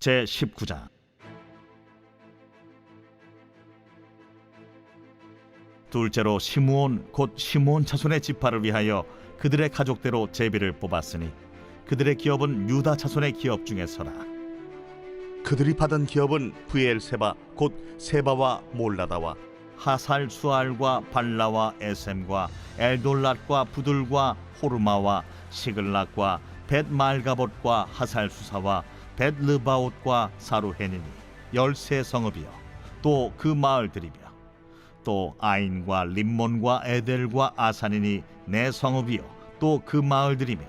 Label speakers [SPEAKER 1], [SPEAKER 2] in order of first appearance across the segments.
[SPEAKER 1] 제19장. 둘째로 시므온 곧 시므온 자손의 지파를 위하여 그들의 가족대로 제비를 뽑았으니 그들의 기업은 유다 자손의 기업 중에서라. 그들이 받은 기업은 브엘세바 곧 세바와 몰라다와 하살 수알과 발라와 에셈과 엘돌랏과 부들과 호르마와 시글락과 벳말가봇과 하살 수사와 벳르바옷과 사루헤니니 13성읍이요 또 그 마을들이며 또 아인과 림몬과 에델과 아산이니 4성읍이요 또 그 마을들이며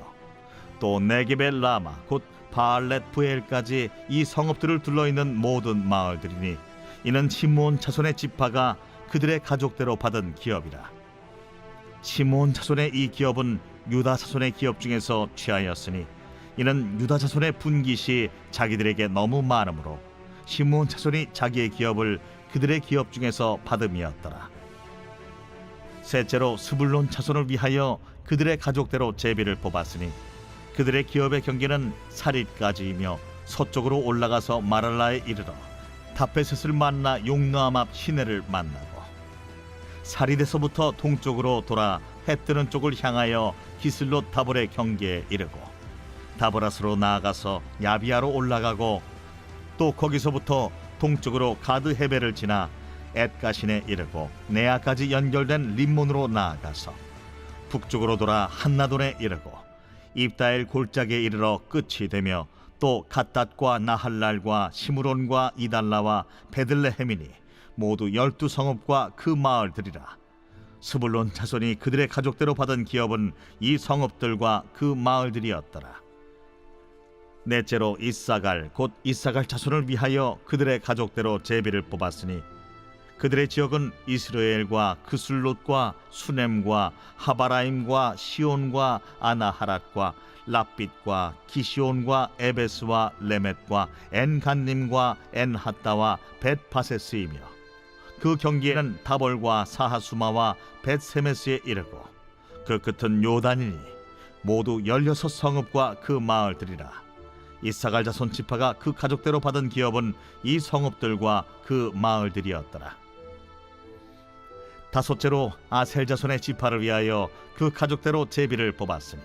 [SPEAKER 1] 또 네겝의 라마 곧 바알렛 부엘까지 이 성읍들을 둘러있는 모든 마을들이니 이는 시므온 자손의 지파가 그들의 가족대로 받은 기업이라. 시므온 자손의 이 기업은 유다 자손의 기업 중에서 취하였으니 이는 유다 자손의 분깃이 자기들에게 너무 많으므로 시므온 자손이 자기의 기업을 그들의 기업 중에서 받음이었더라. 셋째로 스불론 자손을 위하여 그들의 가족대로 제비를 뽑았으니 그들의 기업의 경계는 사릿까지이며 서쪽으로 올라가서 마랄라에 이르러 다베셋을 만나 용노암 앞 시내를 만나고 사릿에서부터 동쪽으로 돌아 해 뜨는 쪽을 향하여 기슬롯 다볼의 경계에 이르고 다보라스로 나아가서 야비아로 올라가고 또 거기서부터 동쪽으로 가드 헤벨을 지나 엣가신에 이르고 네아까지 연결된 림몬으로 나아가서 북쪽으로 돌아 한나돈에 이르고 입다엘 골짜기에 이르러 끝이 되며 또 갓닷과 나할랄과 시므론과 이달라와 베들레헴이니 모두 12성읍과 그 마을들이라. 스불론 자손이 그들의 가족대로 받은 기업은 이 성읍들과 그 마을들이었더라. 넷째로 이사갈 곧 이사갈 자손을 위하여 그들의 가족대로 제비를 뽑았으니 그들의 지역은 이스라엘과 그술롯과 수넴과 하바라임과 시온과 아나하랏과 랍빗과 기시온과 에베스와 레멧과 엔간님과 엔하따와 벳바세스이며 그 경계에는 다볼과 사하수마와 벳세메스에 이르고 그 끝은 요단이니 모두 16성읍과 그 마을들이라. 이사갈 자손 지파가 그 가족대로 받은 기업은 이 성읍들과 그 마을들이었더라. 다섯째로 아셀 자손의 지파를 위하여 그 가족대로 제비를 뽑았으니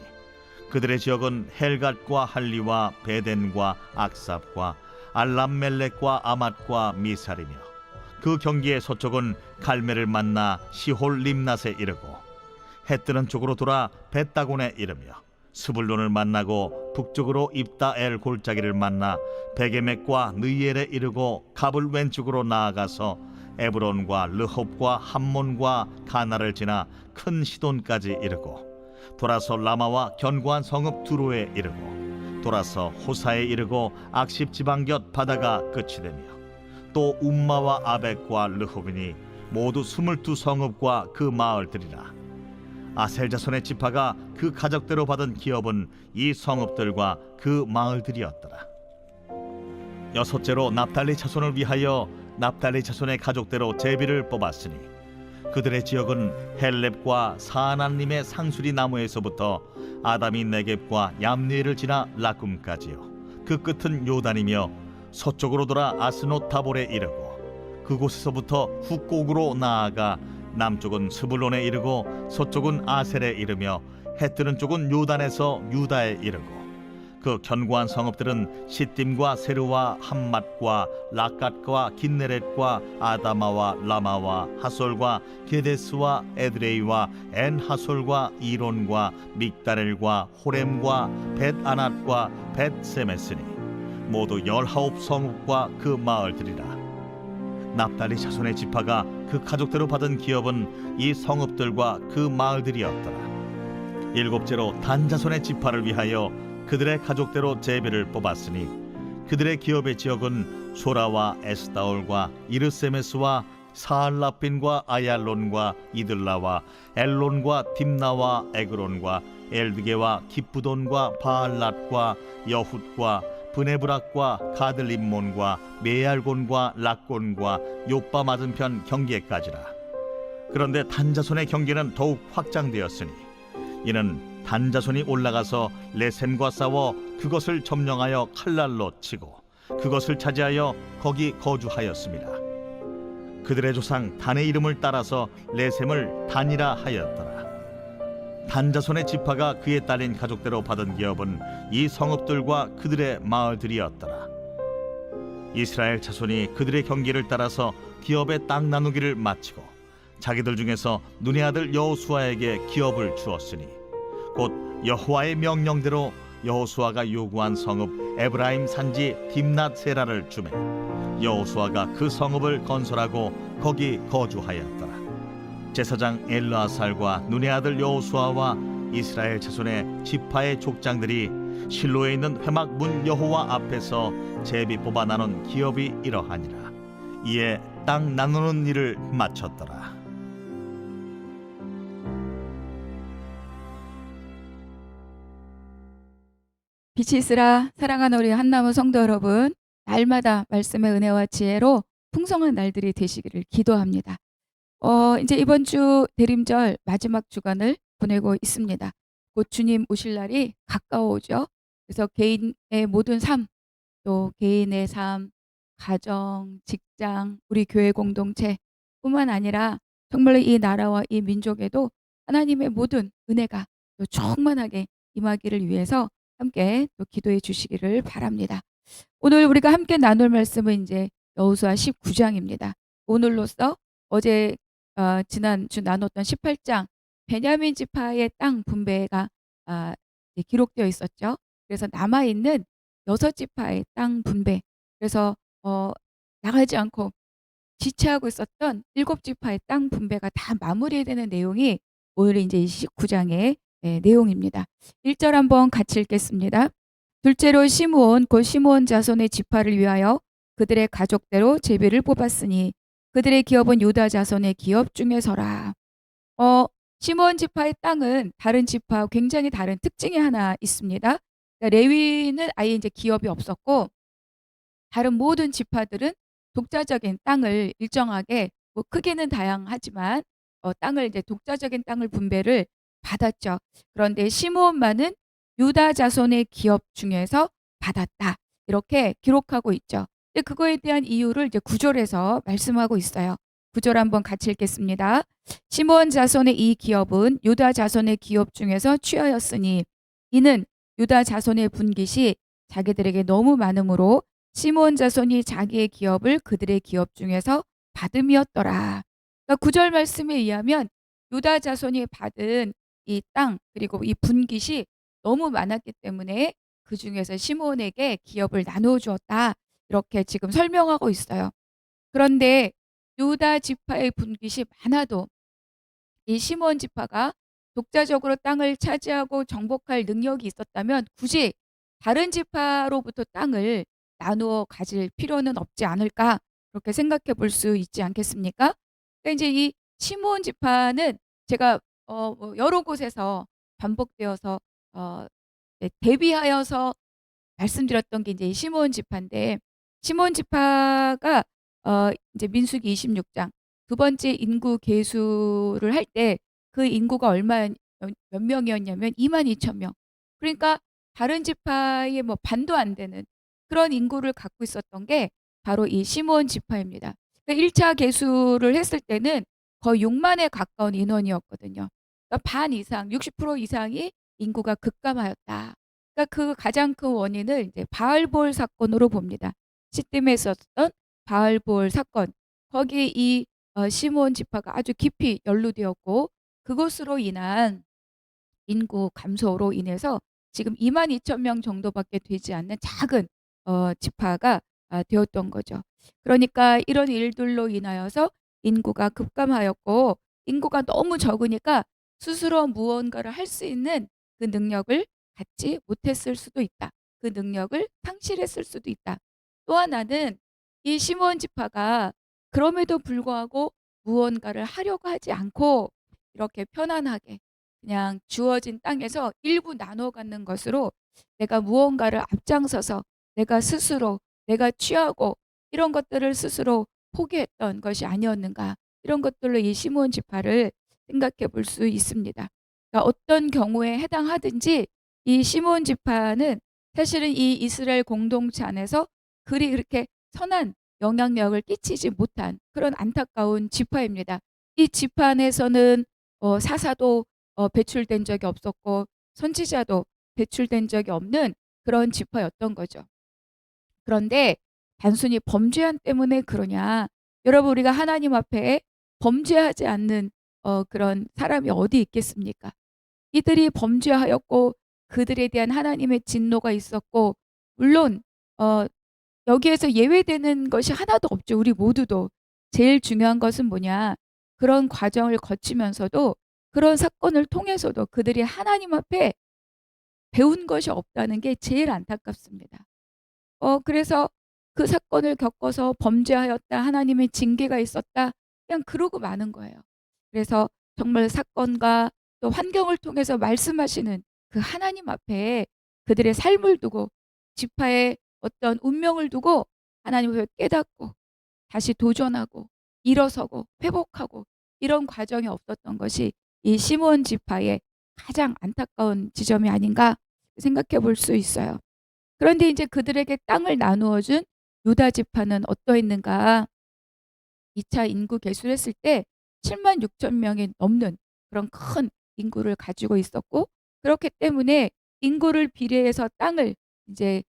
[SPEAKER 1] 그들의 지역은 헬갓과 할리와 베덴과 악삽과 알람멜렉과 아맛과 미살이며 그 경계의 서쪽은 갈멜을 만나 시홀 림낫에 이르고 해 뜨는 쪽으로 돌아 벳다곤에 이르며 스불론을 만나고 북쪽으로 입다엘 골짜기를 만나 베게멕과 느이엘에 이르고 갑을 왼쪽으로 나아가서 에브론과 르홉과 함몬과 가나를 지나 큰 시돈까지 이르고 돌아서 라마와 견고한 성읍 두로에 이르고 돌아서 호사에 이르고 악십 지방 곁 바다가 끝이 되며 또 움마와 아벡과 르홉이니 모두 22성읍과 그 마을들이라. 아셀 자손의 지파가 그 가족대로 받은 기업은 이 성읍들과 그 마을들이었더라. 여섯째로 납달리 자손을 위하여 납달리 자손의 가족대로 제비를 뽑았으니 그들의 지역은 헬렙과 사아난림의 상수리 나무에서부터 아담이 네겝과 얌니엘을 지나 라쿰까지요 그 끝은 요단이며 서쪽으로 돌아 아스노 다볼에 이르고 그곳에서부터 훅곡으로 나아가 남쪽은 스불론에 이르고 서쪽은 아셀에 이르며 해 뜨는 쪽은 요단에서 유다에 이르고 그 견고한 성읍들은 시딤과 세르와 함맛과 라갓과 긴네렛과 아다마와 라마와 하솔과 게데스와 에드레이와 엔하솔과 이론과 믹다렐과 호렘과 벳아낫과 벳세메스니 모두 19성읍과 그 마을들이라. 납달리 자손의 지파가 그 가족대로 받은 기업은 이 성읍들과 그 마을들이었더라. 일곱째로 단 자손의 지파를 위하여 그들의 가족대로 제비를 뽑았으니 그들의 기업의 지역은 소라와 에스다올과 이르세메스와 사알라핀과 아얄론과 이들라와 엘론과 딥나와 에그론과 엘드게와 기쁘돈과 바알랏과 여훗과 브네브락과 가들림몬과 메알곤과 락곤과 요빠 맞은편 경계까지라. 그런데 단자손의 경계는 더욱 확장되었으니 이는 단자손이 올라가서 레셈과 싸워 그것을 점령하여 칼날로 치고 그것을 차지하여 거기 거주하였습니다. 그들의 조상 단의 이름을 따라서 레셈을 단이라 하였더라. 단 자손의 지파가 그에 딸린 가족대로 받은 기업은 이 성읍들과 그들의 마을들이었더라. 이스라엘 자손이 그들의 경계를 따라서 기업의 땅 나누기를 마치고 자기들 중에서 눈의 아들 여호수아에게 기업을 주었으니 곧 여호와의 명령대로 여호수아가 요구한 성읍 에브라임 산지 딥낫 세라를 주매 여호수아가 그 성읍을 건설하고 거기 거주하였더라. 제사장 엘르아살과 눈의 아들 여호수아와 이스라엘 자손의 지파의 족장들이 실로에 있는 회막 문 여호와 앞에서 제비 뽑아 나눈 기업이 이러하니라. 이에 땅 나누는 일을 마쳤더라.
[SPEAKER 2] 빛이 있으라. 사랑하는 우리 한나무 성도 여러분, 날마다 말씀의 은혜와 지혜로 풍성한 날들이 되시기를 기도합니다. 이제 이번 주 대림절 마지막 주간을 보내고 있습니다. 곧 주님 오실 날이 가까워오죠. 그래서 개인의 모든 삶, 또 개인의 삶, 가정, 직장, 우리 교회 공동체 뿐만 아니라 정말로 이 나라와 이 민족에도 하나님의 모든 은혜가 또 충만하게 임하기를 위해서 함께 또 기도해 주시기를 바랍니다. 오늘 우리가 함께 나눌 말씀은 이제 여호수아 19장입니다. 오늘로써 어제 지난 주 나눴던 18장 베냐민 지파의 땅 분배가 기록되어 있었죠. 그래서 남아 있는 6지파의 땅 분배. 그래서 나가지 않고 지체하고 있었던 7지파의 땅 분배가 다 마무리되는 내용이 오늘 이제 이 19장의 내용입니다. 1절 한번 같이 읽겠습니다. 둘째로 시므온 곧 시므온 자손의 지파를 위하여 그들의 가족대로 제비를 뽑았으니 그들의 기업은 유다 자손의 기업 중에서라. 시므온 지파의 땅은 다른 지파와 굉장히 다른 특징이 하나 있습니다. 그러니까 레위는 아예 이제 기업이 없었고 다른 모든 지파들은 독자적인 땅을 일정하게 뭐 크기는 다양하지만 땅을 이제 독자적인 땅을 분배를 받았죠. 그런데 시므온만은 유다 자손의 기업 중에서 받았다. 이렇게 기록하고 있죠. 근데 그거에 대한 이유를 이제 9절에서 말씀하고 있어요. 9절 한번 같이 읽겠습니다. 시므온 자손의 이 기업은 유다 자손의 기업 중에서 취하였으니 이는 유다 자손의 분깃이 자기들에게 너무 많으므로 시므온 자손이 자기의 기업을 그들의 기업 중에서 받음이었더라. 그러니까 9절 말씀에 의하면 유다 자손이 받은 이 땅 그리고 이 분깃이 너무 많았기 때문에 그 중에서 시므온에게 기업을 나누어 주었다. 이렇게 지금 설명하고 있어요. 그런데 유다 지파의 분깃이 많아도 이 시므온 지파가 독자적으로 땅을 차지하고 정복할 능력이 있었다면 굳이 다른 지파로부터 땅을 나누어 가질 필요는 없지 않을까 그렇게 생각해 볼 수 있지 않겠습니까? 그러니까 이제 이 시므온 지파는 제가 뭐 여러 곳에서 반복되어서 대비하여서 말씀드렸던 게 이제 이 시므온 지파인데 시므온 지파가 이제 민수기 26장 두 번째 인구 계수를 할 때 그 인구가 몇 명이었냐면 22,000명. 그러니까 다른 지파의 뭐 반도 안 되는 그런 인구를 갖고 있었던 게 바로 이 시므온 지파입니다. 그러니까 1차 계수를 했을 때는 거의 6만에 가까운 인원이었거든요. 그러니까 반 이상, 60% 이상이 인구가 급감하였다. 그러니까 그 가장 큰 원인을 이제 바알볼 사건으로 봅니다. 시딤에 있었던 바알볼 사건. 거기에 이 시므온 지파가 아주 깊이 연루되었고 그것으로 인한 인구 감소로 인해서 지금 22,000명 정도밖에 되지 않는 작은 지파가 되었던 거죠. 그러니까 이런 일들로 인하여서 인구가 급감하였고 인구가 너무 적으니까 스스로 무언가를 할 수 있는 그 능력을 갖지 못했을 수도 있다. 그 능력을 상실했을 수도 있다. 또 하나는 이 시므온 지파가 그럼에도 불구하고 무언가를 하려고 하지 않고 이렇게 편안하게 그냥 주어진 땅에서 일부 나눠 갖는 것으로 내가 무언가를 앞장서서 내가 스스로 내가 취하고 이런 것들을 스스로 포기했던 것이 아니었는가 이런 것들로 이 시므온 지파를 생각해 볼 수 있습니다. 그러니까 어떤 경우에 해당하든지 이 시므온 지파는 사실은 이 이스라엘 공동체 안에서 그리 그렇게 선한 영향력을 끼치지 못한 그런 안타까운 지파입니다. 이 지파 안에서는 사사도 배출된 적이 없었고 선지자도 배출된 적이 없는 그런 지파였던 거죠. 그런데 단순히 범죄한 때문에 그러냐? 여러분, 우리가 하나님 앞에 범죄하지 않는 그런 사람이 어디 있겠습니까? 이들이 범죄하였고 그들에 대한 하나님의 진노가 있었고, 물론 어 여기에서 예외되는 것이 하나도 없죠. 우리 모두도. 제일 중요한 것은 뭐냐? 그런 과정을 거치면서도, 그런 사건을 통해서도 그들이 하나님 앞에 배운 것이 없다는 게 제일 안타깝습니다. 그래서 그 사건을 겪어서 범죄하였다, 하나님의 징계가 있었다, 그냥 그러고 마는 거예요. 그래서 정말 사건과 또 환경을 통해서 말씀하시는 그 하나님 앞에 그들의 삶을 두고, 지파의 어떤 운명을 두고 하나님 앞에 깨닫고 다시 도전하고 일어서고 회복하고, 이런 과정이 없었던 것이 이 시므온 지파의 가장 안타까운 지점이 아닌가 생각해 볼 수 있어요. 그런데 이제 그들에게 땅을 나누어 준 유다 지파는 어떠했는가? 2차 인구 개수를 했을 때 7만 6천 명이 넘는 그런 큰 인구를 가지고 있었고, 그렇기 때문에 인구를 비례해서 땅을 이제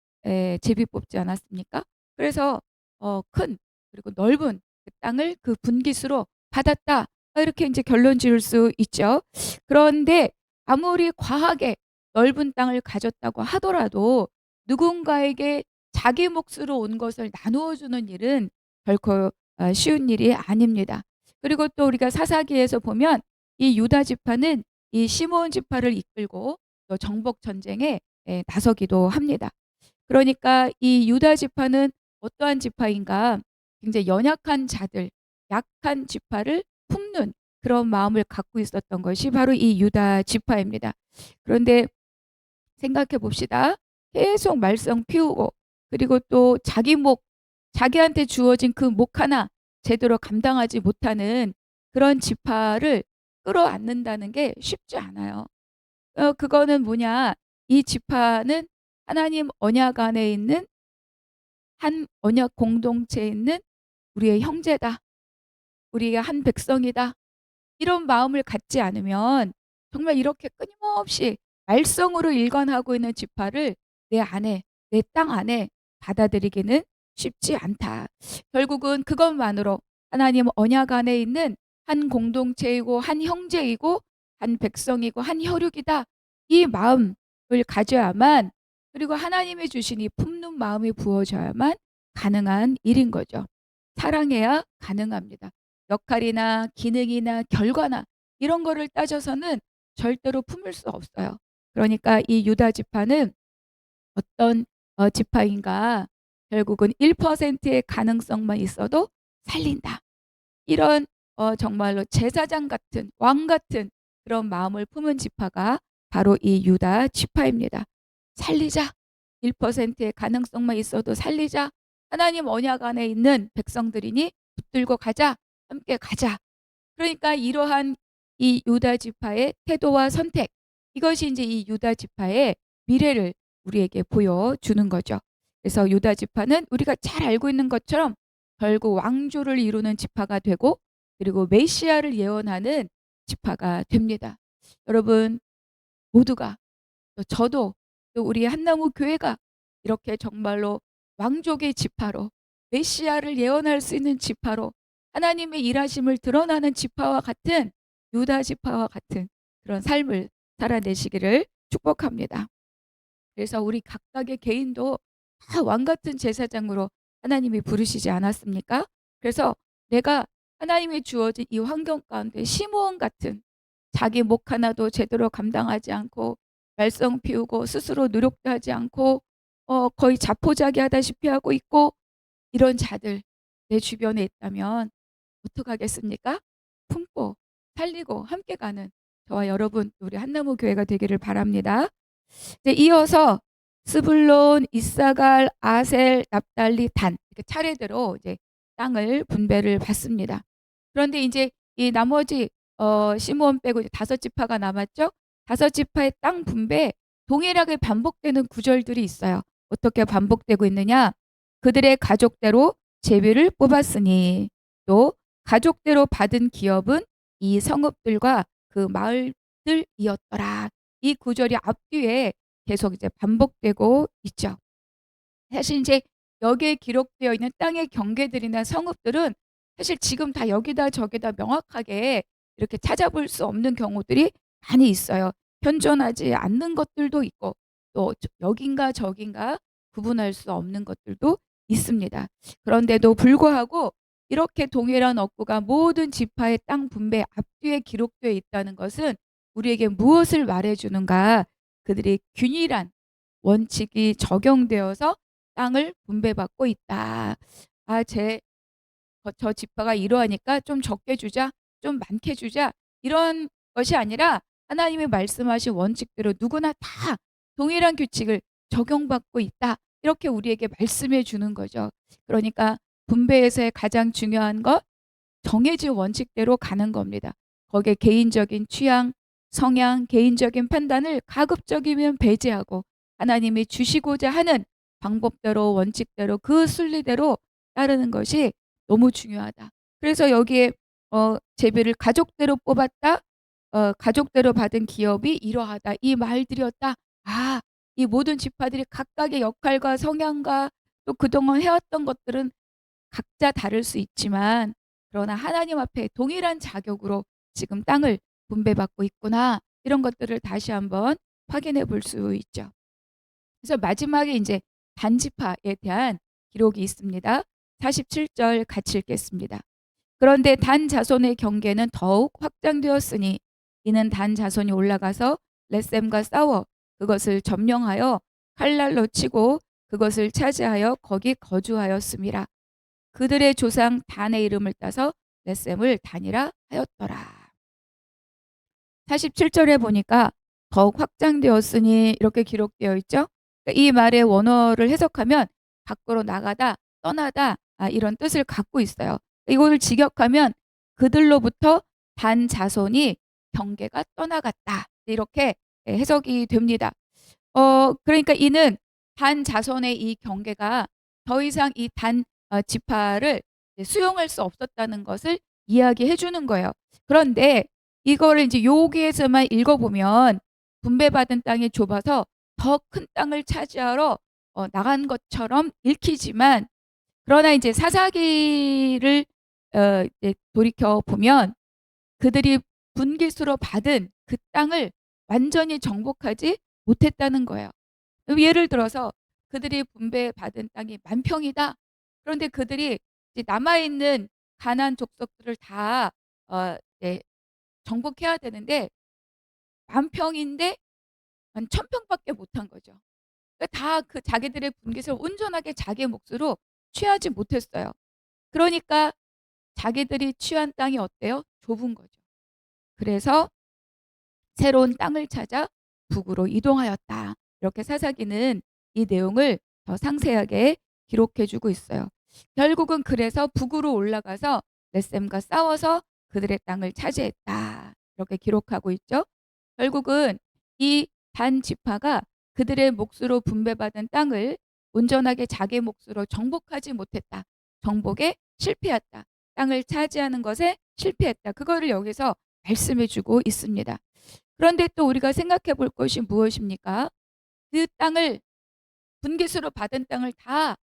[SPEAKER 2] 제비 뽑지 않았습니까? 그래서 큰, 그리고 넓은 그 땅을 그 분깃으로 받았다. 이렇게 이제 결론 지을 수 있죠. 그런데 아무리 과하게 넓은 땅을 가졌다고 하더라도 누군가에게 자기 몫으로 온 것을 나누어 주는 일은 결코 쉬운 일이 아닙니다. 그리고 또 우리가 사사기에서 보면 이 유다 지파는 이 시므온 지파를 이끌고 또 정복 전쟁에 나서기도 합니다. 그러니까 이 유다 지파는 어떠한 지파인가? 굉장히 연약한 자들, 약한 지파를 품는 그런 마음을 갖고 있었던 것이 바로 이 유다 지파입니다. 그런데 생각해 봅시다. 계속 말썽 피우고, 그리고 또 자기한테 주어진 그 목 하나 제대로 감당하지 못하는 그런 지파를 끌어안는다는 게 쉽지 않아요. 그거는 뭐냐? 이 지파는 하나님 언약 안에 있는 한 언약 공동체에 있는 우리의 형제다. 우리의 한 백성이다. 이런 마음을 갖지 않으면 정말 이렇게 끊임없이 말썽으로 일관하고 있는 지파를 내 안에, 내 땅 안에 받아들이기는 쉽지 않다. 결국은 그것만으로 하나님 언약 안에 있는 한 공동체이고 한 형제이고 한 백성이고 한 혈육이다. 이 마음을 가져야만, 그리고 하나님이 주신 이 품는 마음이 부어져야만 가능한 일인 거죠. 사랑해야 가능합니다. 역할이나 기능이나 결과나 이런 거를 따져서는 절대로 품을 수 없어요. 그러니까 이 유다 지파는 어떤 지파인가? 결국은 1%의 가능성만 있어도 살린다. 이런 정말로 제사장 같은, 왕 같은 그런 마음을 품은 지파가 바로 이 유다 지파입니다. 살리자. 1%의 가능성만 있어도 살리자. 하나님 언약 안에 있는 백성들이니 붙들고 가자. 함께 가자. 그러니까 이러한 이 유다 지파의 태도와 선택, 이것이 이제 이 유다 지파의 미래를 우리에게 보여주는 거죠. 그래서 유다 지파는 우리가 잘 알고 있는 것처럼 결국 왕조를 이루는 지파가 되고, 그리고 메시아를 예언하는 지파가 됩니다. 여러분 모두가, 또 저도, 또 우리 한나무 교회가 이렇게 정말로 왕족의 지파로, 메시아를 예언할 수 있는 지파로, 하나님의 일하심을 드러나는 지파와 같은, 유다 지파와 같은 그런 삶을 살아내시기를 축복합니다. 그래서 우리 각각의 개인도 다 왕 같은 제사장으로 하나님이 부르시지 않았습니까? 그래서 내가 하나님이 주어진 이 환경 가운데 시므온 같은, 자기 목 하나도 제대로 감당하지 않고 말썽 피우고 스스로 노력도 하지 않고 거의 자포자기하다시피 하고 있고, 이런 자들 내 주변에 있다면 어떡하겠습니까? 품고 살리고 함께 가는 저와 여러분, 우리 한나무 교회가 되기를 바랍니다. 이제 이어서 스불론, 이사갈, 아셀, 납달리, 단, 이렇게 차례대로 이제 땅을 분배를 받습니다. 그런데 이제 이 나머지 시므온 빼고 이제 5지파가 남았죠. 5지파의 땅 분배 동일하게 반복되는 구절들이 있어요. 어떻게 반복되고 있느냐? 그들의 가족대로 제비를 뽑았으니 또 가족대로 받은 기업은 이 성읍들과 그 마을들이었더라. 이 구절이 앞뒤에 계속 이제 반복되고 있죠. 사실 이제 여기에 기록되어 있는 땅의 경계들이나 성읍들은 사실 지금 다 여기다 저기다 명확하게 이렇게 찾아볼 수 없는 경우들이 많이 있어요. 현존하지 않는 것들도 있고 또 여긴가 저긴가 구분할 수 없는 것들도 있습니다. 그런데도 불구하고 이렇게 동일한 억구가 모든 지파의 땅 분배 앞뒤에 기록되어 있다는 것은 우리에게 무엇을 말해주는가? 그들이 균일한 원칙이 적용되어서 땅을 분배받고 있다. 아, 저 지파가 이러하니까 좀 적게 주자, 좀 많게 주자 이런 것이 아니라 하나님이 말씀하신 원칙대로 누구나 다 동일한 규칙을 적용받고 있다. 이렇게 우리에게 말씀해 주는 거죠. 그러니까 분배에서의 가장 중요한 것 정해진 원칙대로 가는 겁니다. 거기에 개인적인 취향, 성향, 개인적인 판단을 가급적이면 배제하고 하나님이 주시고자 하는 방법대로 원칙대로 그 순리대로 따르는 것이 너무 중요하다. 그래서 여기에 제비를 가족대로 뽑았다. 가족대로 받은 기업이 이러하다. 이 말들이었다. 아, 이 모든 지파들이 각각의 역할과 성향과 또 그동안 해왔던 것들은 각자 다를 수 있지만 그러나 하나님 앞에 동일한 자격으로 지금 땅을 분배받고 있구나. 이런 것들을 다시 한번 확인해 볼 수 있죠. 그래서 마지막에 이제 단지파에 대한 기록이 있습니다. 47절 같이 읽겠습니다. 그런데 단 자손의 경계는 더욱 확장되었으니 이는 단 자손이 올라가서 렛셈과 싸워 그것을 점령하여 칼날로 치고 그것을 차지하여 거기 거주하였음이라. 그들의 조상 단의 이름을 따서 렛셈을 단이라 하였더라. 47절에 보니까 더욱 확장되었으니 이렇게 기록되어 있죠. 그러니까 이 말의 원어를 해석하면 밖으로 나가다, 떠나다 이런 뜻을 갖고 있어요. 이걸 직역하면 그들로부터 단 자손이 경계가 떠나갔다. 이렇게 해석이 됩니다. 그러니까 이는 단 자손의 이 경계가 더 이상 이 단 지파를 수용할 수 없었다는 것을 이야기해 주는 거예요. 그런데 이거를 이제 여기에서만 읽어보면 분배받은 땅이 좁아서 더 큰 땅을 차지하러 나간 것처럼 읽히지만 그러나 이제 사사기를 이제 돌이켜 보면 그들이 분깃으로 받은 그 땅을 완전히 정복하지 못했다는 거예요. 예를 들어서 그들이 분배받은 땅이 만 평이다. 그런데 그들이 이제 남아있는 가나안 족속들을 다 이제 정복해야 되는데 만 평인데 한 1,000평밖에 못한 거죠. 다 그 자기들의 분깃을 온전하게 자기의 몫으로 취하지 못했어요. 그러니까 자기들이 취한 땅이 어때요? 좁은 거죠. 그래서 새로운 땅을 찾아 북으로 이동하였다. 이렇게 사사기는 이 내용을 더 상세하게 기록해 주고 있어요. 결국은 그래서 북으로 올라가서 렛셈과 싸워서 그들의 땅을 차지했다. 이렇게 기록하고 있죠. 결국은 이 단 지파가 그들의 몫으로 분배받은 땅을 온전하게 자기 몫으로 정복하지 못했다. 정복에 실패했다. 땅을 차지하는 것에 실패했다. 그거를 여기서 말씀해 주고 있습니다. 그런데 또 우리가 생각해 볼 것이 무엇입니까? 그 땅을 분깃으로 받은 땅을 다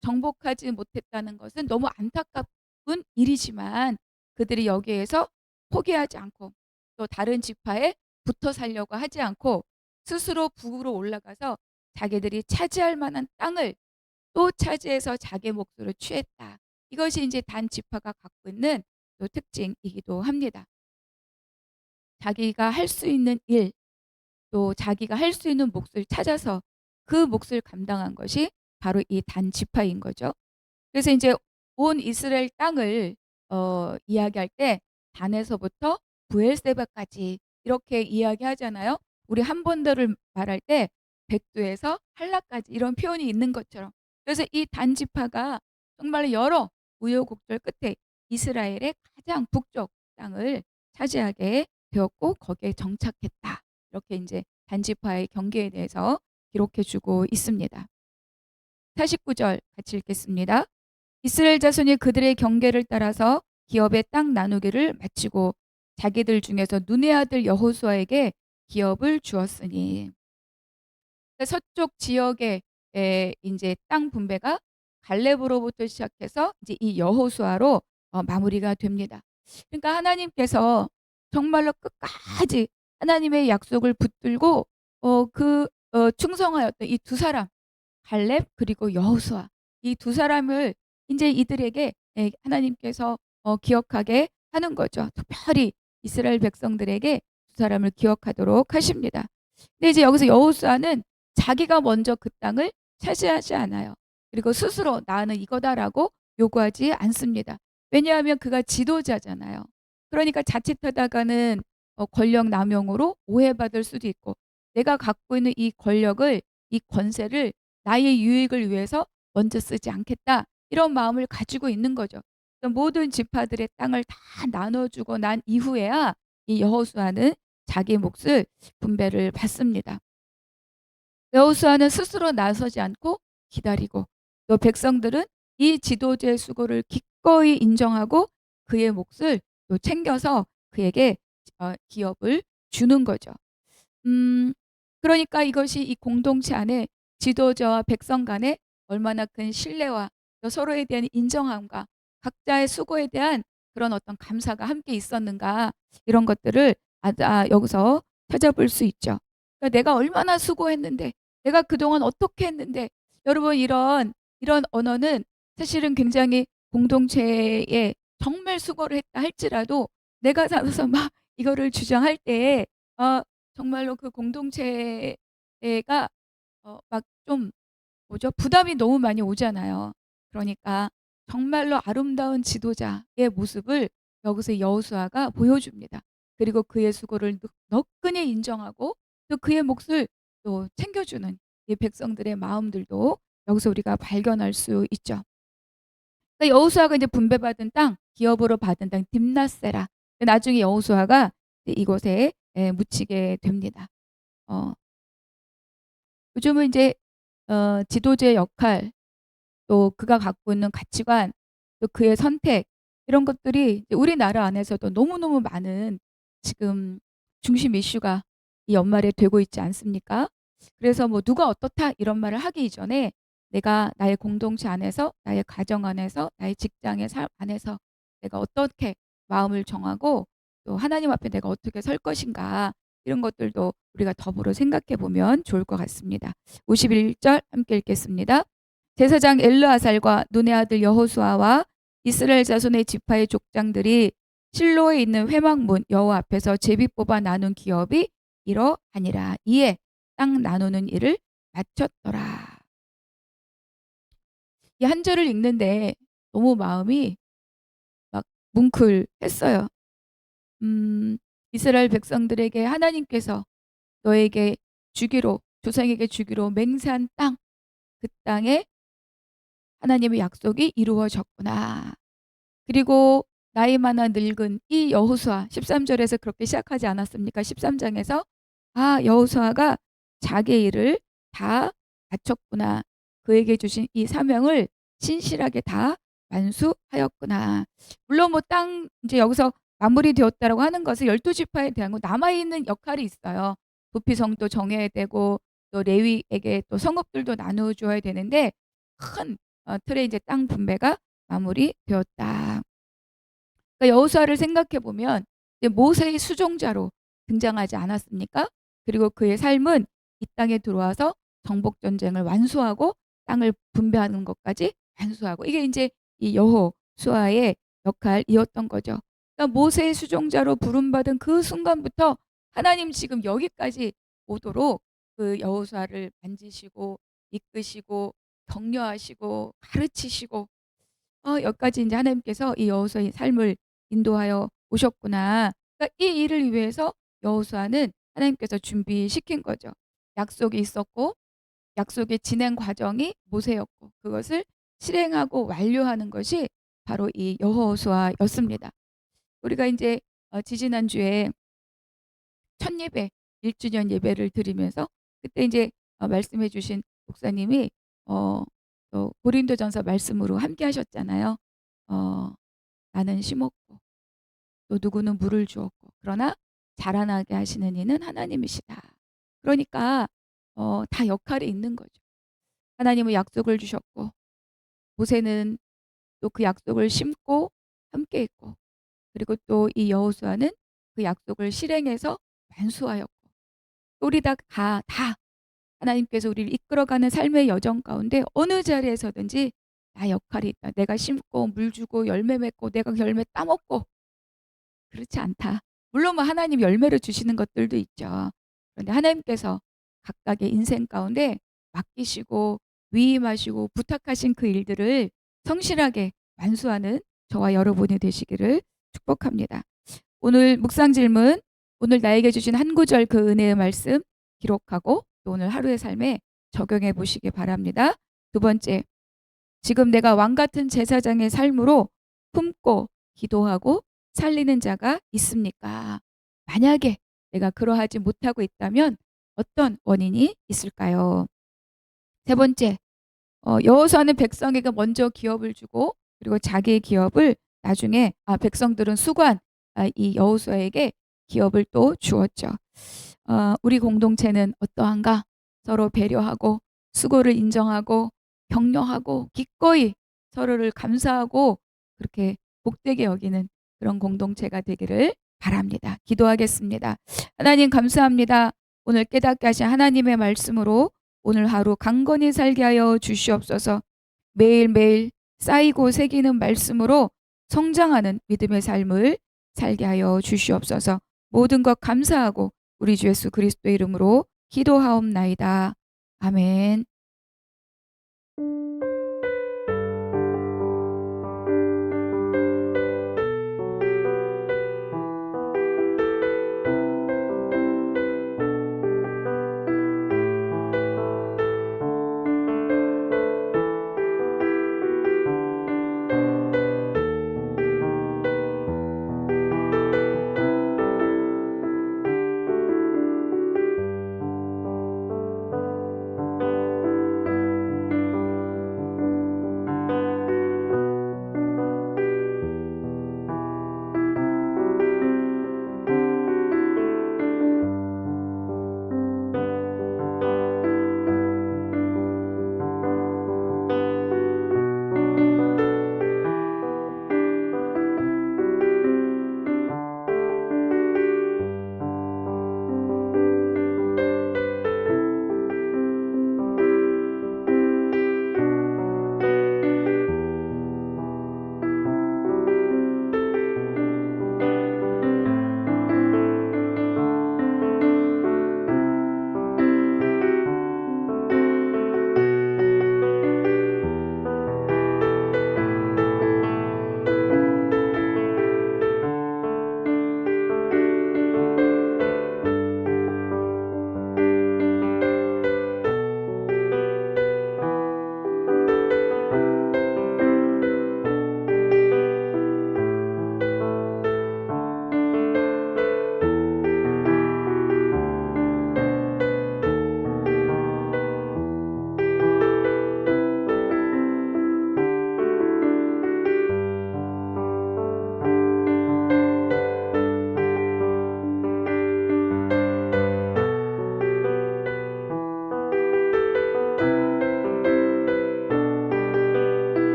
[SPEAKER 2] 정복하지 못했다는 것은 너무 안타까운 일이지만 그들이 여기에서 포기하지 않고 또 다른 지파에 붙어 살려고 하지 않고 스스로 북으로 올라가서 자기들이 차지할 만한 땅을 또 차지해서 자기 몫으로 취했다. 이것이 이제 단 지파가 갖고 있는 또 특징이기도 합니다. 자기가 할 수 있는 일, 또 자기가 할 수 있는 몫을 찾아서 그 몫을 감당한 것이 바로 이 단 지파인 거죠. 그래서 이제 온 이스라엘 땅을 이야기할 때 단에서부터 브엘세바까지 이렇게 이야기하잖아요. 우리 한번더를 말할 때 백두에서 한라까지 이런 표현이 있는 것처럼. 그래서 이 단 지파가 정말 여러 우여곡절 끝에 이스라엘의 가장 북쪽 땅을 차지하게 되었고 거기에 정착했다. 이렇게 이제 단 지파의 경계에 대해서 기록해 주고 있습니다. 49절 같이 읽겠습니다. 이스라엘 자손이 그들의 경계를 따라서 기업의 땅 나누기를 마치고 자기들 중에서 눈의 아들 여호수아에게 기업을 주었으니. 서쪽 지역의 이제 땅 분배가 갈렙으로부터 시작해서 이제 이 여호수아로 마무리가 됩니다. 그러니까 하나님께서 정말로 끝까지 하나님의 약속을 붙들고 충성하였던 이 두 사람, 갈렙 그리고 여호수아, 이 두 사람을 이제 이들에게 하나님께서 기억하게 하는 거죠. 특별히 이스라엘 백성들에게 두 사람을 기억하도록 하십니다. 근데 이제 여기서 여호수아는 자기가 먼저 그 땅을 차지하지 않아요. 그리고 스스로 나는 이거다라고 요구하지 않습니다. 왜냐하면 그가 지도자잖아요. 그러니까 자칫하다가는 권력 남용으로 오해받을 수도 있고, 내가 갖고 있는 이 권력을, 이 권세를 나의 유익을 위해서 먼저 쓰지 않겠다, 이런 마음을 가지고 있는 거죠. 모든 지파들의 땅을 다 나눠주고 난 이후에야 이 여호수아는 자기 몫을 분배를 받습니다. 여호수아는 스스로 나서지 않고 기다리고, 또 백성들은 이 지도자의 수고를 기꺼이 인정하고 그의 몫을 또 챙겨서 그에게 기업을 주는 거죠. 그러니까 이것이 이 공동체 안에 지도자와 백성 간에 얼마나 큰 신뢰와 또 서로에 대한 인정함과 각자의 수고에 대한 그런 어떤 감사가 함께 있었는가, 이런 것들을 여기서 찾아볼 수 있죠. 그러니까 내가 얼마나 수고했는데, 내가 그동안 어떻게 했는데, 여러분 이런 언어는 사실은 굉장히 공동체에 정말 수고를 했다 할지라도 내가 나서서 막 이거를 주장할 때에 정말로 그 공동체가 막 좀 뭐죠? 부담이 너무 많이 오잖아요. 그러니까 정말로 아름다운 지도자의 모습을 여기서 여호수아가 보여줍니다. 그리고 그의 수고를 너끈히 인정하고 또 그의 몫을 또 챙겨주는 이 백성들의 마음들도 여기서 우리가 발견할 수 있죠. 그러니까 여호수아가 이제 분배받은 땅, 기업으로 받은 땅 딥나세라. 나중에 여호수아가 이곳에 묻히게 됩니다. 어, 요즘은 이제 지도자의 역할, 또 그가 갖고 있는 가치관, 또 그의 선택, 이런 것들이 이제 우리나라 안에서도 너무너무 많은 지금 중심 이슈가 이 연말에 되고 있지 않습니까? 그래서 뭐 누가 어떻다 이런 말을 하기 이전에 내가 나의 공동체 안에서, 나의 가정 안에서, 나의 직장의 삶 안에서 내가 어떻게 마음을 정하고 또 하나님 앞에 내가 어떻게 설 것인가, 이런 것들도 우리가 더불어 생각해 보면 좋을 것 같습니다. 51절 함께 읽겠습니다. 제사장 엘르아살과 눈의 아들 여호수아와 이스라엘 자손의 지파의 족장들이 실로에 있는 회막문 여호와 앞에서 제비 뽑아 나눈 기업이 이러하니라. 이에 땅 나누는 일을 마쳤더라. 이 한 절을 읽는데 너무 마음이 막 뭉클했어요. 이스라엘 백성들에게 하나님께서 너에게 주기로, 조상에게 주기로 맹세한 땅, 그 땅에 하나님의 약속이 이루어졌구나. 그리고 나이 많아 늙은 이 여호수아, 13절에서 그렇게 시작하지 않았습니까? 13장에서 여호수아가 자기의 일을 다 마쳤구나. 그에게 주신 이 사명을 신실하게 다 완수하였구나. 물론 뭐 땅 이제 여기서 마무리되었다라고 하는 것은 12지파에 대한 거 남아 있는 역할이 있어요. 부피성도 정해야 되고 또 레위에게 또 성읍들도 나누어 줘야 되는데, 큰 틀에 이제 땅 분배가 마무리되었다. 그러니까 여호수아를 생각해 보면 모세의 수종자로 등장하지 않았습니까? 그리고 그의 삶은 이 땅에 들어와서 정복 전쟁을 완수하고 땅을 분배하는 것까지 완수하고, 이게 이제 이 여호수아의 역할이었던 거죠. 그러니까 모세의 수종자로 부름받은 그 순간부터 하나님 지금 여기까지 오도록 그 여호수아를 만지시고 이끄시고 격려하시고 가르치시고 여기까지 이제 하나님께서 이 여호수아의 삶을 인도하여 오셨구나. 그러니까 이 일을 위해서 여호수아는 하나님께서 준비시킨 거죠. 약속이 있었고 약속의 진행 과정이 모세였고 그것을 실행하고 완료하는 것이 바로 이 여호수아였습니다. 우리가 이제 지지난주에 첫 예배 1주년 예배를 드리면서 그때 이제 말씀해 주신 목사님이 또 고린도전서 말씀으로 함께 하셨잖아요. 나는 심었고 또 누구는 물을 주었고 그러나 자라나게 하시는 이는 하나님이시다. 그러니까 다 역할이 있는 거죠. 하나님은 약속을 주셨고 모세는 또 그 약속을 심고 함께 했고 그리고 또 이 여호수아는 그 약속을 실행해서 완수하였고 우리 다 하나님께서 우리를 이끌어가는 삶의 여정 가운데 어느 자리에서든지 나 역할이 있다. 내가 심고 물 주고 열매 맺고 내가 열매 따먹고 그렇지 않다. 물론 뭐 하나님 열매를 주시는 것들도 있죠. 그런데 하나님께서 각각의 인생 가운데 맡기시고 위임하시고 부탁하신 그 일들을 성실하게 완수하는 저와 여러분이 되시기를 축복합니다. 오늘 묵상 질문, 오늘 나에게 주신 한 구절 그 은혜의 말씀 기록하고 또 오늘 하루의 삶에 적용해 보시기 바랍니다. 두 번째, 지금 내가 왕 같은 제사장의 삶으로 품고 기도하고 살리는 자가 있습니까? 만약에 내가 그러하지 못하고 있다면 어떤 원인이 있을까요? 세 번째, 여호수아는 백성에게 먼저 기업을 주고 그리고 자기의 기업을 나중에 백성들은 수고한 이 여호수아에게 기업을 또 주었죠. 우리 공동체는 어떠한가? 서로 배려하고 수고를 인정하고 격려하고 기꺼이 서로를 감사하고 그렇게 복되게 여기는 그런 공동체가 되기를 바랍니다. 기도하겠습니다. 하나님 감사합니다. 오늘 깨닫게 하신 하나님의 말씀으로 오늘 하루 강건히 살게 하여 주시옵소서. 매일매일 쌓이고 새기는 말씀으로 성장하는 믿음의 삶을 살게 하여 주시옵소서. 모든 것 감사하고 우리 주 예수 그리스도의 이름으로 기도하옵나이다. 아멘.